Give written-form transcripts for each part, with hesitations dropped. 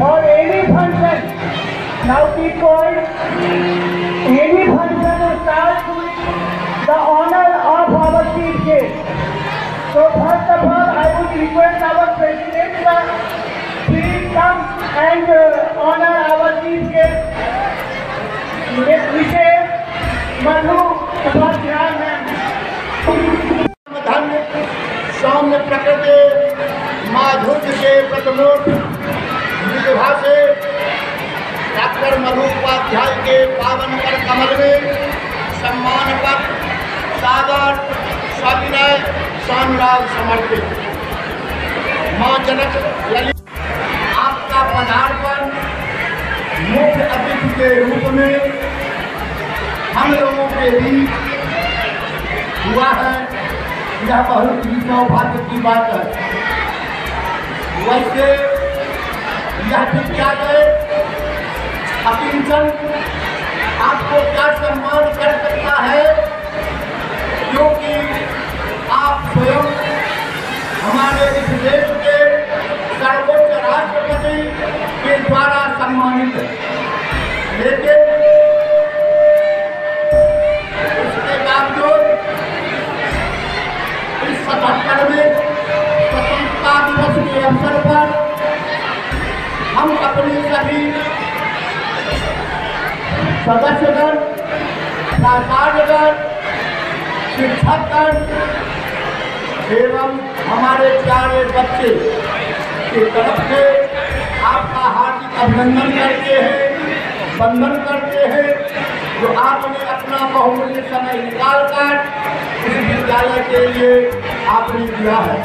और any function now be called any function starts with the honor of our chief guest. So first of all, I would request our president to please come and honor our chief guest, Mrs. Madhu Upadhyay ma'am. धन्य सौम्य प्रकृति माधुर्य के प्रतिमूर्त विधवा से doctor मधु उपाध्याय के पावन कर कमल में सम्मान पर सादर सविनय सानुराग समर्पित। मां जनक ललित आपका पदार्पण मुख्य अतिथि के रूप में हम लोगों के बीच हुआ है। यह बहुत ही सौभाग्य की बात है। वैसे यह भी क्या गए अकिंचन आपको क्या सम्मान कर सकता है, क्योंकि आप स्वयं हमारे इस देश के सर्वोच्च राष्ट्रपति के द्वारा सम्मानित है। लेकिन इसके बावजूद इस 77वें स्वतंत्रता दिवस के अवसर पर हम अपनी सभी सदस्यगण, प्राचार्यगण, शिक्षकगण एवं हमारे प्यारे बच्चे की तरफ से आपका हार्दिक अभिनंदन करते हैं, वंदन करते हैं, जो आपने अपना बहुमूल्य समय निकालकर इस विद्यालय के लिए आपने दिया है।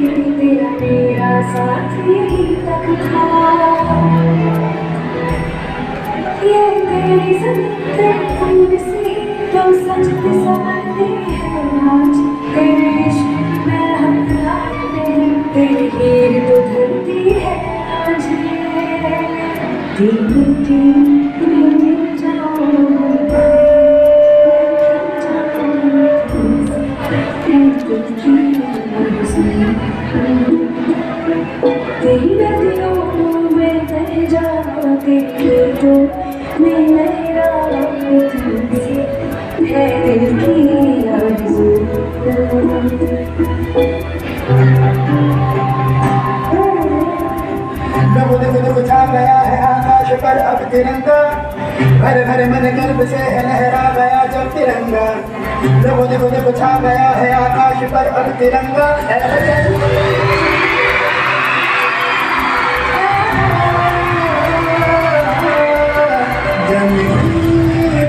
तेरा मेरा साथ यही तक था। ये तेरी ज़मीन से तो सच पे संवरते हैं आज। तेरे इश्क में हम तेरी हीर तो धरती है आज। तेरी नदियों में बह जाओ, तेरे तो में मेरा तुमसे है दिल की आरज़ू। देखो छा गया है आकाश पर अब तिरंगा, भरे भरे मन गर्व से लहरा गया जब तिरंगा। देखो छा गया है आकाश पर अब तिरंगा।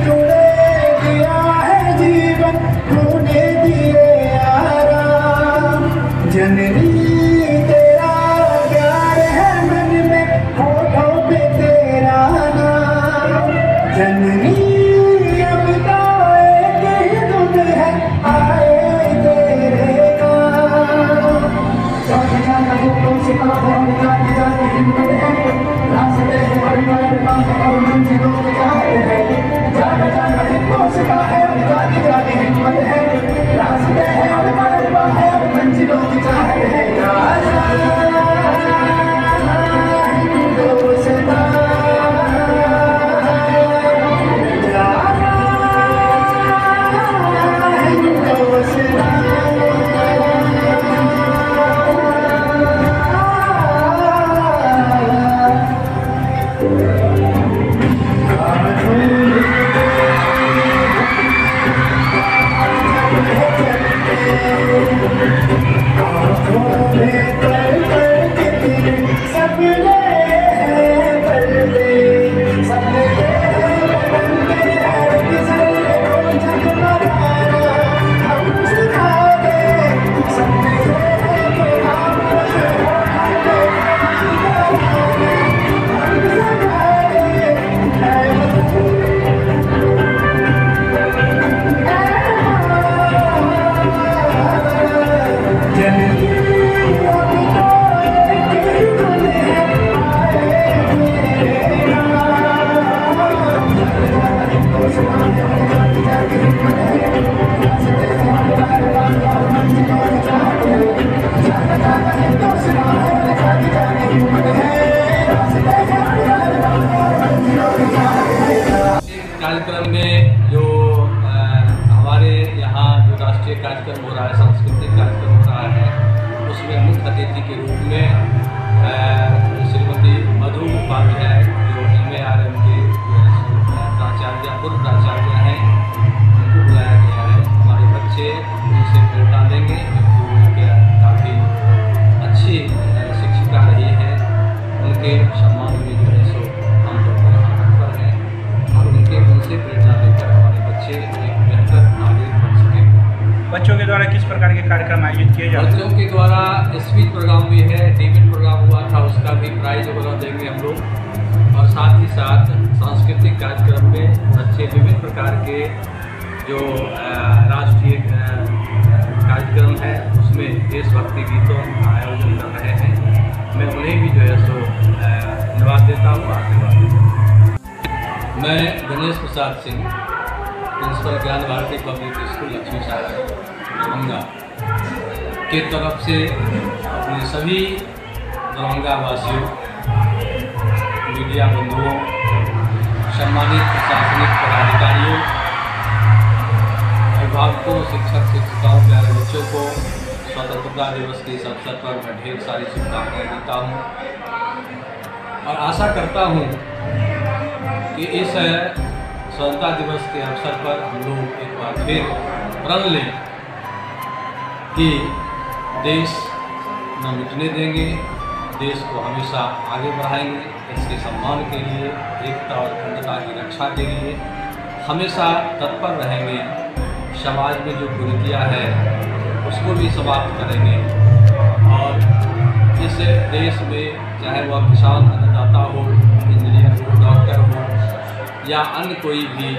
तूने दिया है जीवन, तूने दिए आराम। जननी तेरा प्यार है मन में, होठों पे तेरा नाम। जननी अब तो एक ही धुन है, आए तेरे काम। जाने जाना तो सिखा है, जाने जाने हिम्मत है, रास्ते हैं हर और मंजिलों के चाहते हैं। जाने जाना हिम्मत सिखा है, जाने जाने हिम्मत है, रास्ते हैं और मंजिलों की चाहते हैं। कार्यक्रम में जो हमारे यहाँ जो राष्ट्रीय कार्यक्रम हो रहा है, सांस्कृतिक कार्यक्रम हो रहा है, उसमें मुख्य अतिथि के रूप में श्रीमती मधु उपाध्याय जो MARM के प्राचार्य पूर्व प्राचार्य हैं, उनको बुलाया गया है। हमारे बच्चे उनसे प्रेरणा देंगे, क्योंकि काफ़ी अच्छी शिक्षिका रही है। उनके सम्मान में जो है सो हम लोग यहाँ तत्पर हैं और उनसे प्रेरणा लेकर हमारे बच्चे एक बेहतर नागरिक बन सकेंगे। बच्चों के द्वारा किस प्रकार के कार्यक्रम आयोजित किए जाते हैं? बच्चों के द्वारा स्पीच प्रोग्राम भी है, डिबेट प्रोग्राम हुआ था, उसका भी प्राइज वगैरह देंगे हम लोग। और साथ ही साथ सांस्कृतिक कार्यक्रम में बच्चे विभिन्न प्रकार के जो राष्ट्रीय कार्यक्रम है उसमें देशभक्ति गीतों का आयोजन कर रहे हैं। मैं उन्हें भी जो है सो धन्यवाद देता हूँ, आशीर्वाद देता हूँ। मैं गणेश प्रसाद सिंह, प्रिंसिपल ज्ञान भारती पब्लिक स्कूल लक्ष्मी सागर दरभंगा के तरफ से अपने सभी दरभंगा वासियों, मीडिया बंधुओं, सम्मानित प्रशासनिक पदाधिकारियों, अभिभावकों, शिक्षक शिक्षिकाओं, प्यारे बच्चों को स्वतंत्रता दिवस के इस अवसर पर मैं ढेर सारी शुभकामनाएं देता हूं और आशा करता हूं कि इस स्वतंत्रता दिवस के अवसर पर हम लोग एक बार फिर प्रण लें कि देश न मिटने देंगे, देश को हमेशा आगे बढ़ाएंगे, इसके सम्मान के लिए, एकता और अखंडता की रक्षा के लिए हमेशा तत्पर रहेंगे। समाज में जो कुरीतियाँ है उसको भी समाप्त करेंगे। और इस देश में चाहे वह किसान, अन्नदाता हो, इंजीनियर हो, डॉक्टर हो या अन्य कोई भी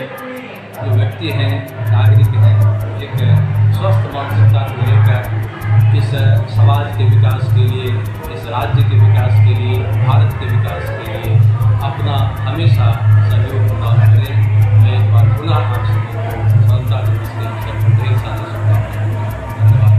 जो व्यक्ति हैं, नागरिक हैं, एक स्वस्थ मानसिकता को लेकर इस समाज के विकास के लिए, इस राज्य के विकास के लिए, भारत के विकास के लिए अपना हमेशा सहयोग प्रदान करें। मैं एक बार पुनः आप सभी को स्वतंत्रता दिवस के अवसर पर ढेर सारी शुभकामनाएं। धन्यवाद।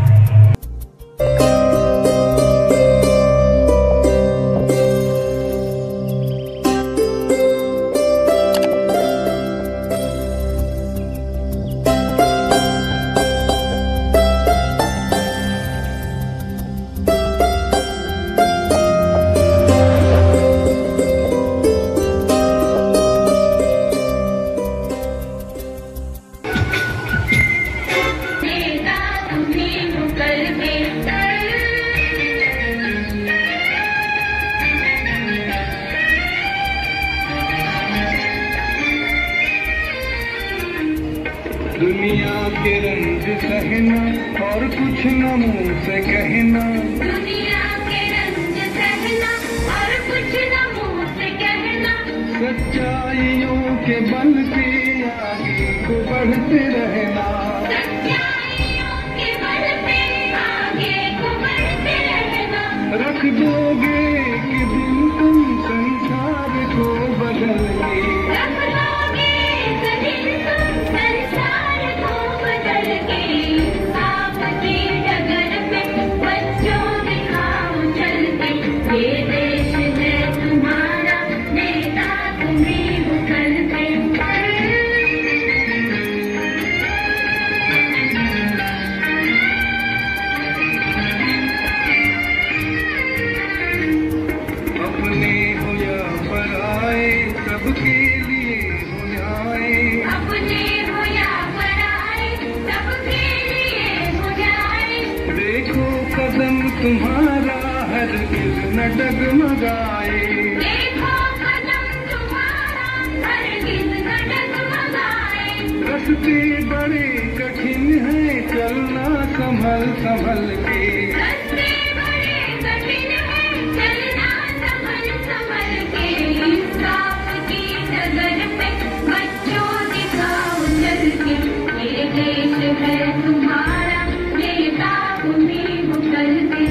दुनिया के रंग सहना और कुछ न मुंह से कहना, दुनिया के रंग सहना और कुछ न मुंह से कहना, सच्चाइयों के बल पे आगे को बढ़ते रहना, सच्चाइयों के बल पे आगे को बढ़ते रहना, रख दोगे कि दिन तुम संसार को बदल के, रख लोगे एक दिन तुम संसार को बदल के, आपकी डगर पे बच्चों दिखाओ चल के, ये देश है तुम्हारा, नेता तुम्हीं हो कल के। अपने हो या पराए सबके लिए हो न्याय, अपने हो या पराए सबके लिए हो जाए, देखो कदम तुम्हारा हरगिज़ न डगमगाए, देखो कदम तुम्हारा हरगिज़ न डगमगाए, रास्ते बड़े कठिन हैं चलना संभल संभल के, रास्ते बड़े कठिन हैं चलना संभल संभल के, इंसाफ की डगर पे बच्चों दिखाओ चल के, ये देश है तुम्हारा, नेता तुम्हीं हो कल के।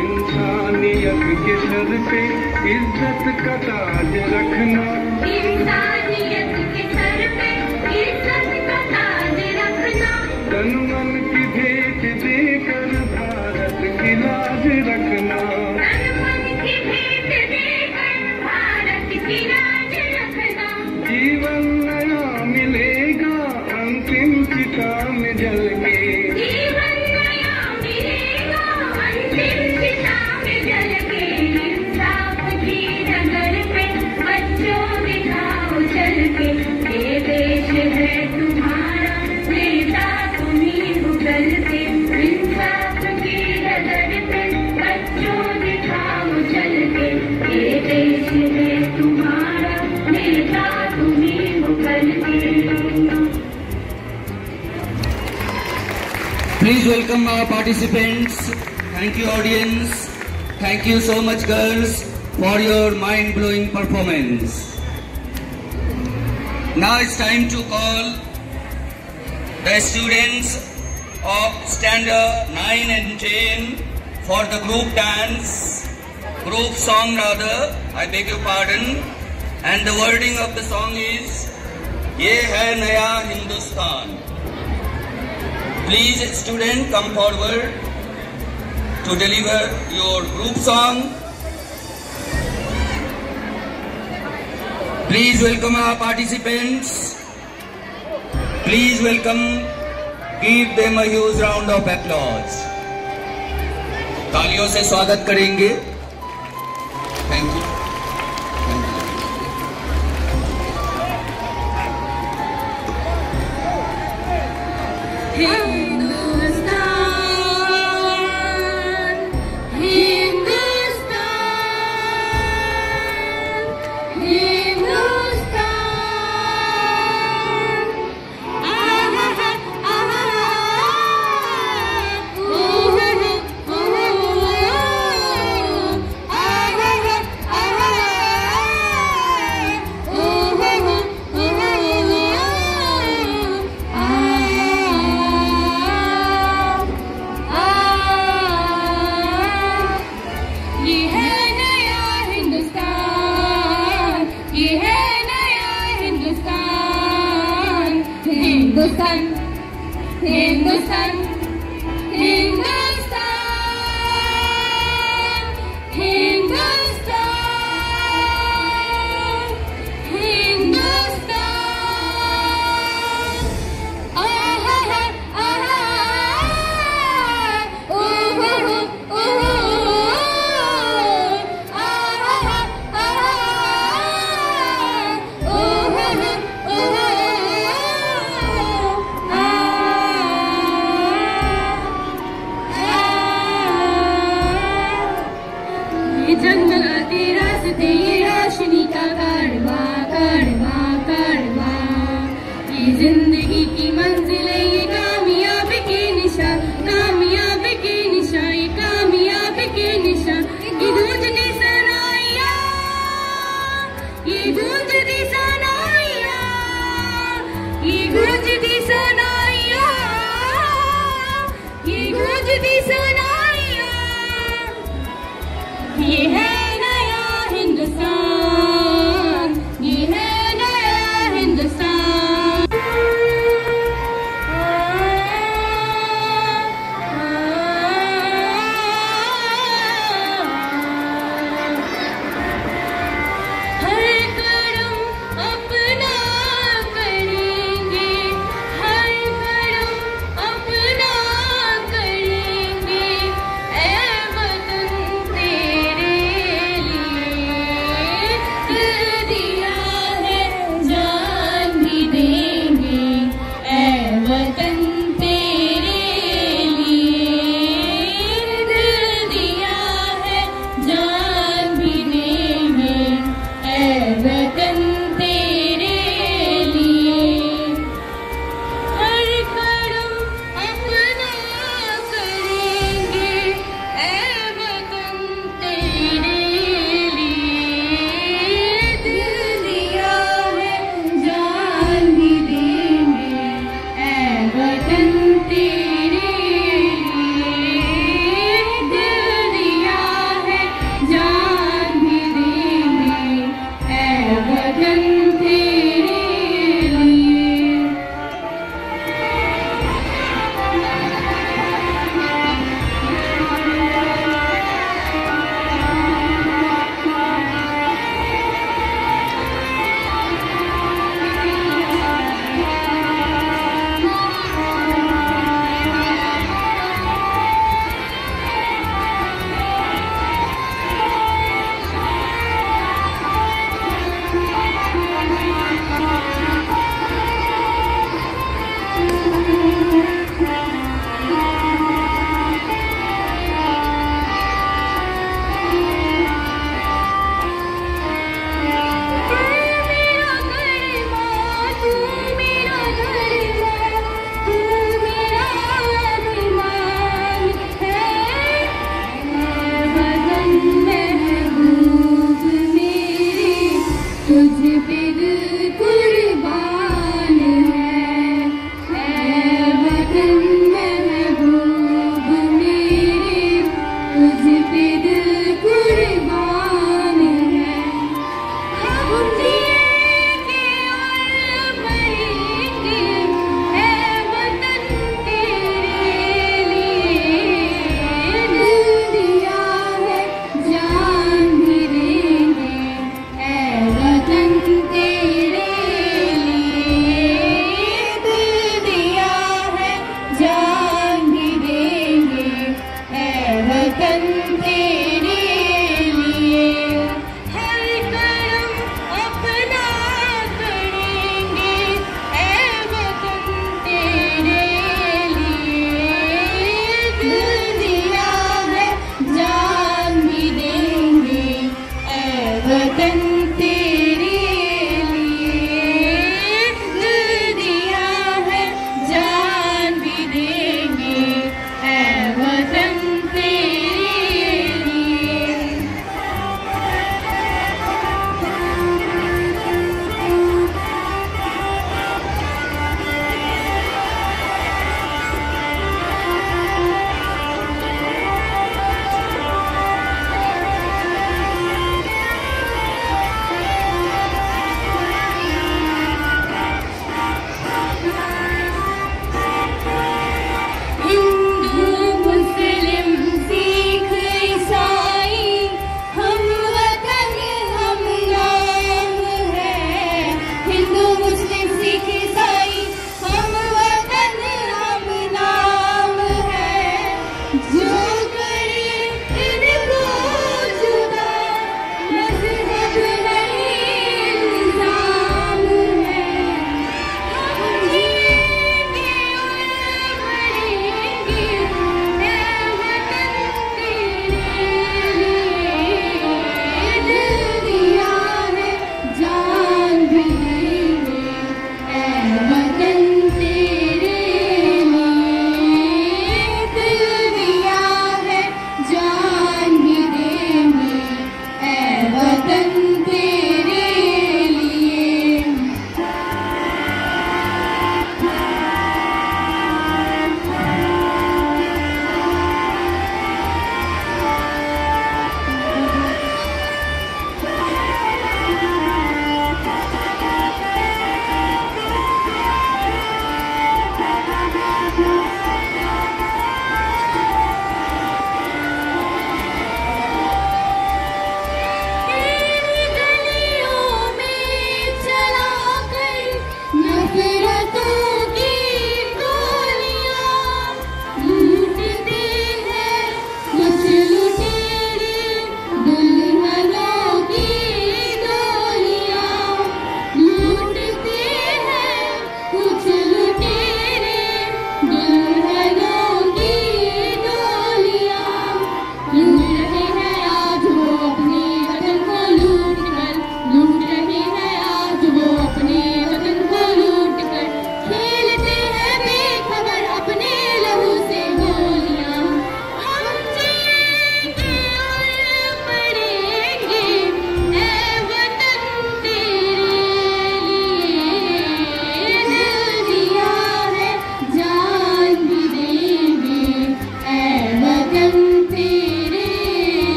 इंसानियत के सर पे इज्जत का ताज रखना, इंसानियत के सर पे इज्जत का ताज रखना, तन मन की भेंट देकर भारत की लाज रखना, तन मन की भेंट देकर भारत की लाज रखना, जीवन नया मिलेगा अंतिम चिता में जल के, जीवन नया मिलेगा अंतिम चिता में जल के, इंसाफ की डगर पे बच्चों दिखाओ चल के, ये देश है तुम्हारा, नेता तुम्हीं हो कल के, इंसाफ की डगर पे बच्चों दिखाओ चल के, ये देश है तुम्हारा, नेता तुम्हीं हो कल के। Please welcome our participants. Thank you, audience. Thank you so much, girls, for your mind-blowing performance. Now it's time to call the students of standard 9 and 10 for the group dance, group song rather, I beg your pardon. And the wording of the song is, Ye Hai Naya Hindustan. Please, student, come forward to deliver your group song. Please welcome our participants. Please welcome, give them a huge round of applause. तालियों से स्वागत करेंगे. Thank you. Hindustan, Hindustan, Hindustan Hindustan Hindustan Hindustan आहा आहा ओहो ओहो आहा आहा ओहो ओहो ये जंगलाते रास्ते ये रोशनी का कारवां कारवां कारवां ये जिंदगी की मंजिल ये कामयाब के निशा कामयाब के निशा ये कामयाब के निशा ये गूंजती सनाइया ये गूंजती सनाइया ये गूंजती सनाइया ये गूंजती सनाइया ये है नया हिंदुस्तान ये है नया हिंदुस्तान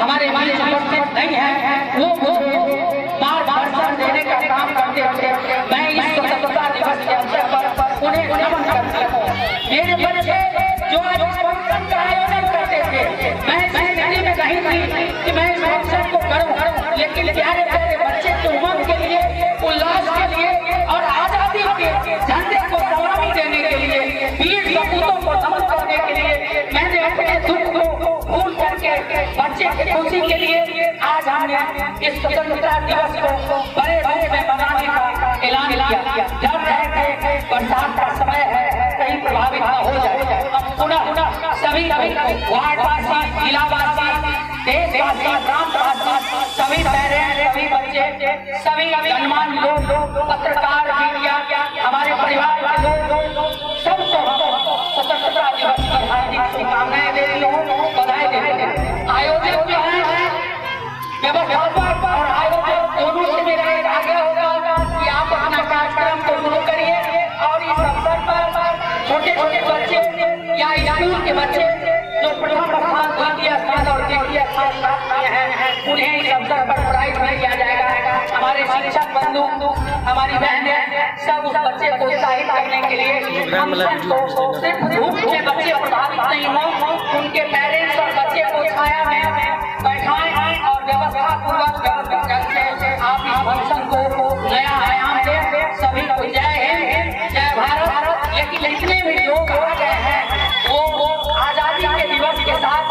हमारे बीच उपस्थित नहीं है, वो बार बार देने का काम करते कहीं नहीं कि मैं इस फंक्शन को करूं, लेकिन प्यारे प्यारे बच्चे के उमंग के लिए, उल्लास के लिए और आजादी के झंडे को सलामी देने के लिए, वीर सपूतों को नमन करने के लिए मैंने अपने दुख को भूल करके बच्चे की खुशी के लिए आज हमने इस स्वतंत्रता दिवस को बड़े रूप में मनाने का ऐलान किया। डर रहे थे बरसात का समय है कहीं प्रभावित न हो जाए। अब पुनः सभी वार्डवासी, जिलावासी, देशवासी, ग्रामवासी, सभी पेरेंट्स, सभी बच्चे, सभी गणमान्य लोग, पत्रकार, मीडिया, हमारे परिवार के लोग, सबको स्वतंत्रता दिवस की हार्दिक शुभकामनाएं देती हूँ, बधाई देती हूँ। आयोजक जो है व्यवस्थापक और आयोजक दोनों से मेरा एक आग्रह होगा कि आप अपना कार्यक्रम को शुरू करिए और इस अवसर पर छोटे छोटे बच्चे या स्कूल के बच्चे जो प्रथम स्थान, द्वितीय स्थान और तृतीय स्थान प्राप्त किए हैं उन्हें इस अवसर पर प्राइज भी दिया जाएगा। हमारे शिक्षक बंधु, हमारी बहनें सब उस बच्चे को उत्साहित करने के लिए फंक्शन को सिर्फ धूप में बच्चे प्रभावित नहीं हो, उनके पेरेंट्स और बच्चे को छाया में बैठाएं और व्यवस्था पूर्वक करके आप इस फंक्शन को नया आयाम दें। सभी को जय हिंद, जय भारत। लेकिन जितने भी लोग आ गए हैं वो आजादी के दिवस के साथ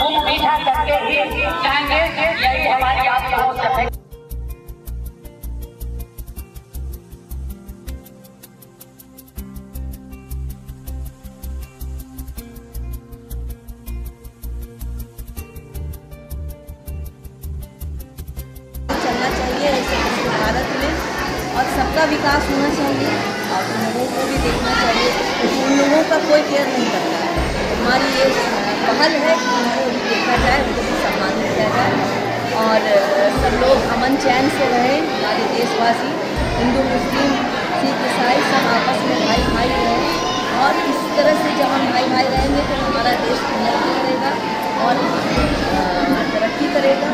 मुंह मीठा करके ही जाएंगे, यही हमारी आप लोगों से है। चलना चाहिए ऐसे भारत में और सबका विकास होना चाहिए और उन लोगों को भी देखना चाहिए, क्योंकि उन लोगों का कोई केयर नहीं करता है। हमारी ये पहल है कि उनको भी देखा जाए, उनको भी सम्मानित किया जाए और सब लोग अमन चैन से रहें। हमारे देशवासी हिंदू, मुस्लिम, सिख, ईसाई सब आपस में भाई भाई रहें और इस तरह से जब हम भाई भाई रहेंगे तो हमारा देश उन्नति करेगा और तरक्की करेगा।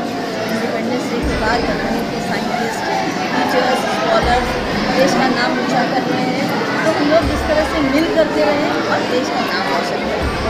इंडिपेंडेंस डे के बाद कंपनी के साइंटिस्ट, टीचर्स, स्कॉलर्स देश का नाम ऊंचा कर रहे हैं, तो हम लोग इस तरह से मिल करके रहें और देश का नाम रोशन करें।